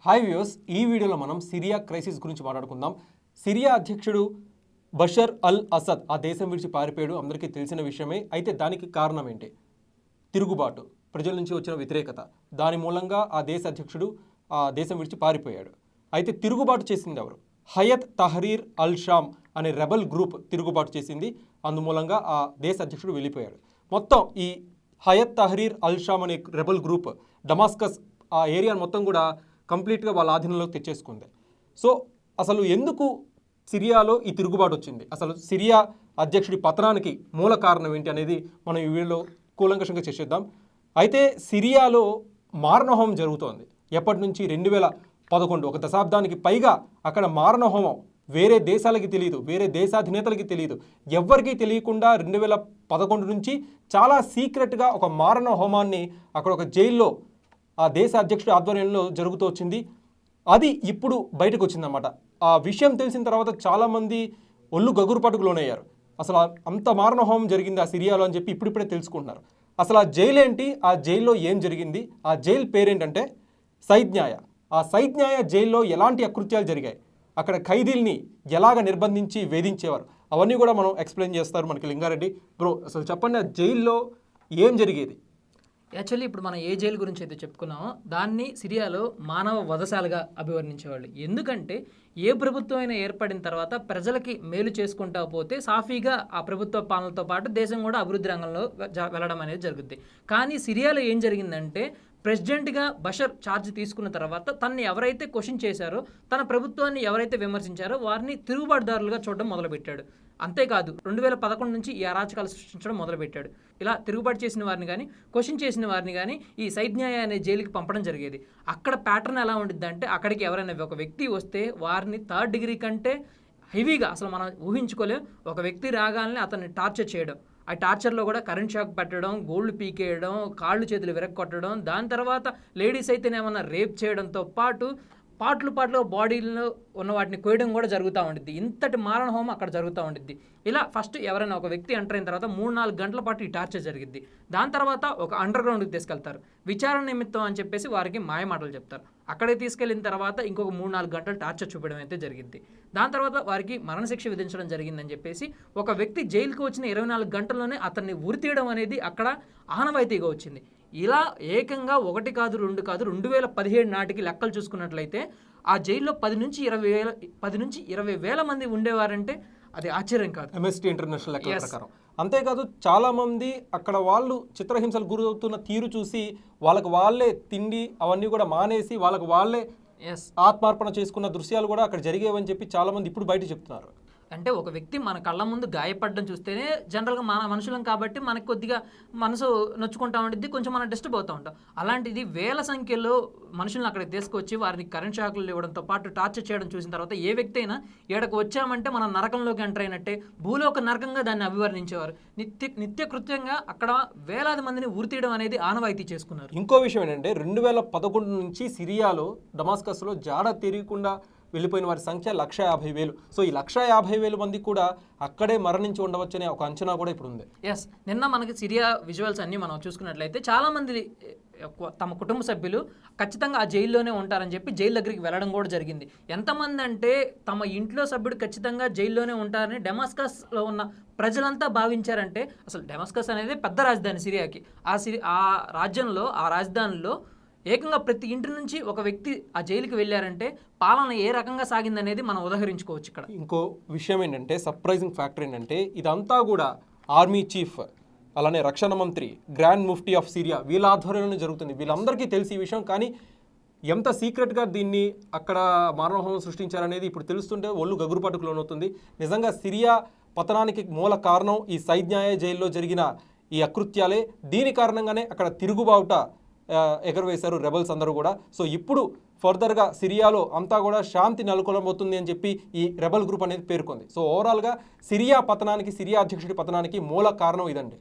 Hi viewers, ఈ వీడియోలో మనం సిరియా క్రైసిస్ గురించి మాట్లాడుకుందాం. సిరియా అధ్యక్షుడు బషర్ అల్ అసద్ ఆ దేశం విడిచి పారిపోయాడు, అందరికీ తెలిసిన విషయమే. అయితే దానికి కారణం ఏంటి? తిరుగుబాటు, ప్రజల నుంచి వచ్చిన వ్యతిరేకత. దాని మూలంగా ఆ దేశ అధ్యక్షుడు ఆ దేశం విడిచి పారిపోయాడు. అయితే తిరుగుబాటు చేసింది ఎవరు? హయత్ తహరీర్ అల్ షామ్ అనే రెబల్ గ్రూప్ తిరుగుబాటు చేసింది. అందుమూలంగా ఆ దేశ అధ్యక్షుడు వెళ్ళిపోయాడు. మొత్తం ఈ హయత్ తహరీర్ అల్ షామ్ అనే రెబల్ గ్రూప్ డమాస్కస్ ఆ ఏరియా మొత్తం కూడా కంప్లీట్గా వాళ్ళ ఆధీనంలోకి తెచ్చేసుకుంది. సో అసలు ఎందుకు సిరియాలో ఈ తిరుగుబాటు వచ్చింది? అసలు సిరియా అధ్యక్షుడి పతనానికి మూల కారణం ఏంటి అనేది మనం ఈ వీడియోలో కూలంకషంగా చర్చిద్దాం. అయితే సిరియాలో మారణహోమం జరుగుతోంది. ఎప్పటి నుంచి? 2011, ఒక దశాబ్దానికి పైగా అక్కడ మారణహోమం వేరే దేశాలకి తెలియదు, వేరే దేశాధినేతలకి తెలియదు, ఎవ్వరికీ తెలియకుండా 2011 నుంచి చాలా సీక్రెట్గా ఒక మారణ హోమాన్ని అక్కడ ఒక జైల్లో ఆ దేశ అధ్యక్షుడి ఆధ్వర్యంలో జరుగుతూ వచ్చింది. అది ఇప్పుడు బయటకు వచ్చిందన్నమాట. ఆ విషయం తెలిసిన తర్వాత చాలామంది ఒళ్ళు గగురుపాటుకు లోనయ్యారు. అసలు అంత మారణ హోమం జరిగింది ఆ సిరియాలో అని చెప్పి ఇప్పుడిప్పుడే తెలుసుకుంటున్నారు. అసలు ఆ జైలు ఏంటి, ఆ జైల్లో ఏం జరిగింది, ఆ జైలు పేరేంటంటే సైద్న్యాయ. ఆ సైద్న్యాయ జైల్లో ఎలాంటి అకృత్యాలు జరిగాయి, అక్కడ ఖైదీల్ని ఎలాగ నిర్బంధించి వేధించేవారు, అవన్నీ కూడా మనం ఎక్స్ప్లెయిన్ చేస్తారు మనకి లింగారెడ్డి బ్రో. అసలు చెప్పండి, ఆ జైల్లో ఏం జరిగేది? యాక్చువల్లీ ఇప్పుడు మనం ఏ జైలు గురించి అయితే చెప్పుకున్నామో దాన్ని సిరియాలో మానవ వధశాలగా అభివర్ణించేవాళ్ళు. ఎందుకంటే ఏ ప్రభుత్వం అయినా ఏర్పడిన తర్వాత ప్రజలకి మేలు చేసుకుంటా పోతే సాఫీగా ఆ ప్రభుత్వ పాలనతో పాటు దేశం కూడా అభివృద్ధి రంగంలో వెళ్ళడం అనేది జరుగుద్ది. కానీ సిరియాలో ఏం జరిగిందంటే ప్రెసిడెంట్గా బషర్ ఛార్జ్ తీసుకున్న తర్వాత తనని ఎవరైతే క్వశ్చన్ చేశారో, తన ప్రభుత్వాన్ని ఎవరైతే విమర్శించారో వారిని తిరుగుబాటుదారులుగా చూడడం మొదలుపెట్టాడు. అంతేకాదు 2011 నుంచి ఈ అరాచకాలు సృష్టించడం మొదలుపెట్టాడు. ఇలా తిరుగుబాటు చేసిన వారిని కానీ క్వశ్చన్ చేసిన వారిని కానీ ఈ సైద్న్యాయ అనే జైలుకి పంపడం జరిగేది. అక్కడ ప్యాటర్న్ ఎలా ఉండిద్ది అంటే, అక్కడికి ఎవరైనా ఒక వ్యక్తి వస్తే వారిని 3rd డిగ్రీ కంటే హెవీగా, అసలు మనం ఊహించుకోలేం, ఒక వ్యక్తి రాగానే అతన్ని టార్చర్ చేయడం. ఆ టార్చర్లో కూడా కరెంట్ షాక్ పెట్టడం, గోల్డ్ పీకేయడం, కాళ్ళు చేతులు విరక్కొట్టడం, దాని తర్వాత లేడీస్ అయితేనేమన్నా రేప్ చేయడంతో పాటు పాటలు బాడీలో ఉన్న వాటిని కోయడం కూడా జరుగుతూ ఉండిద్ది. ఇంతటి మారణ హోమం అక్కడ జరుగుతూ ఉండిద్ది. ఇలా ఫస్ట్ ఎవరైనా ఒక వ్యక్తి ఎంటర్ అయిన తర్వాత 3-4 గంటల పాటు ఈ టార్చర్ జరిగిద్ది. దాని తర్వాత ఒక అండర్ గ్రౌండ్కి తీసుకెళ్తారు, విచారణ నిమిత్తం అని చెప్పేసి వారికి మాయమాటలు చెప్తారు. అక్కడికి తీసుకెళ్ళిన తర్వాత ఇంకొక 3-4 గంటలు టార్చర్ చూపడం అయితే జరిగింది. దాని తర్వాత వారికి మరణశిక్ష విధించడం జరిగిందని చెప్పేసి ఒక వ్యక్తి జైలుకు వచ్చిన 24 గంటల్లోనే అతన్ని ఉరితీయడం అనేది అక్కడ ఆనవాయితీగా వచ్చింది. ఇలా ఏకంగా 1 కాదు 2 కాదు 2017 నాటికి లెక్కలు చూసుకున్నట్లయితే ఆ జైల్లో 10 నుంచి 20 వేల మంది ఉండేవారంటే అది ఆశ్చర్యం కాదు, ఎంఎస్టీ ఇంటర్నేషనల్ లెక్కల ప్రకారం. అంతేకాదు చాలామంది అక్కడ వాళ్ళు చిత్రహింసలు గురవుతున్న తీరు చూసి వాళ్ళకి వాళ్ళే తిండి అవన్నీ కూడా మానేసి వాళ్ళకి వాళ్ళే ఆత్మార్పణ చేసుకున్న దృశ్యాలు కూడా అక్కడ జరిగేవని చెప్పి చాలామంది ఇప్పుడు బయట చెప్తున్నారు. అంటే ఒక వ్యక్తి మన కళ్ళ ముందు గాయపడడం చూస్తేనే జనరల్గా మన మనుషులం కాబట్టి మనకు కొద్దిగా మనసు నొచ్చుకుంటా ఉంటుంది, కొంచెం మనం డిస్టర్బ్ అవుతూ ఉంటాం. అలాంటిది వేల సంఖ్యలో మనుషులను అక్కడికి తీసుకొచ్చి వారిని కరెంట్ షాకులు ఇవ్వడంతో పాటు టార్చర్ చేయడం చూసిన తర్వాత ఏ వ్యక్తి అయినా ఏడకు వచ్చామంటే మనం నరకంలోకి ఎంటర్ అయినట్టే, భూలోక నరకంగా దాన్ని అభివర్ణించేవారు. నిత్యకృత్యంగా అక్కడ వేలాది మందిని ఉరితీయడం అనేది ఆనవాయితీ చేసుకున్నారు. ఇంకో విషయం ఏంటంటే 2011 నుంచి సిరియాలో డమాస్కస్లో జాడ తెలియకుండా వెళ్ళిపోయిన వారి సంఖ్య 150,000. సో ఈ 150,000 మంది కూడా అక్కడే మరణించి ఉండవచ్చనే ఒక అంచనా కూడా ఇప్పుడు ఉంది. నిన్న మనకి సిరియా విజువల్స్ అన్నీ మనం చూసుకున్నట్లయితే చాలామంది తమ కుటుంబ సభ్యులు ఖచ్చితంగా ఆ జైల్లోనే ఉంటారని చెప్పి జైలు దగ్గరికి వెళ్ళడం కూడా జరిగింది. ఎంతమంది అంటే తమ ఇంట్లో సభ్యుడు ఖచ్చితంగా జైల్లోనే ఉంటారని డమాస్కస్లో ఉన్న ప్రజలంతా భావించారంటే, అసలు డమాస్కస్ అనేది పెద్ద రాజధాని సిరియాకి. ఆ రాజ్యంలో ఆ రాజధానిలో ఏకంగా ప్రతి ఇంటి నుంచి ఒక వ్యక్తి ఆ జైలుకి వెళ్ళారంటే పాలన ఏ రకంగా సాగిందనేది మనం ఉదహరించుకోవచ్చు. ఇక్కడ ఇంకో విషయం ఏంటంటే, సర్ప్రైజింగ్ ఫ్యాక్టర్ ఏంటంటే, ఇదంతా కూడా ఆర్మీ చీఫ్ అలానే రక్షణ మంత్రి, గ్రాండ్ ముఫ్టీ ఆఫ్ సిరియా వీళ్ళ ఆధ్వర్యంలో జరుగుతుంది. వీళ్ళందరికీ తెలిసి ఈ విషయం, కానీ ఎంత సీక్రెట్గా దీన్ని అక్కడ మారణహోమం సృష్టించారనేది ఇప్పుడు తెలుస్తుంటే ఒళ్ళు గగురుపాటుకు లోనవుతుంది. నిజంగా సిరియా పతనానికి మూల కారణం ఈ సైద్న్యాయ జైల్లో జరిగిన ఈ అకృత్యాలే. దీని కారణంగానే అక్కడ తిరుగుబావుట ఎగరవేశారు రెబల్స్ అందరూ కూడా. సో ఇప్పుడు ఫర్దర్గా సిరియాలో అంతా కూడా శాంతి నెలకొనబోతుంది అని చెప్పి ఈ రెబల్ గ్రూప్ అనేది పేర్కొంది. సో ఓవరాల్గా సిరియా పతనానికి, సిరియా అధ్యక్షుడి పతనానికి మూల కారణం ఇదండి.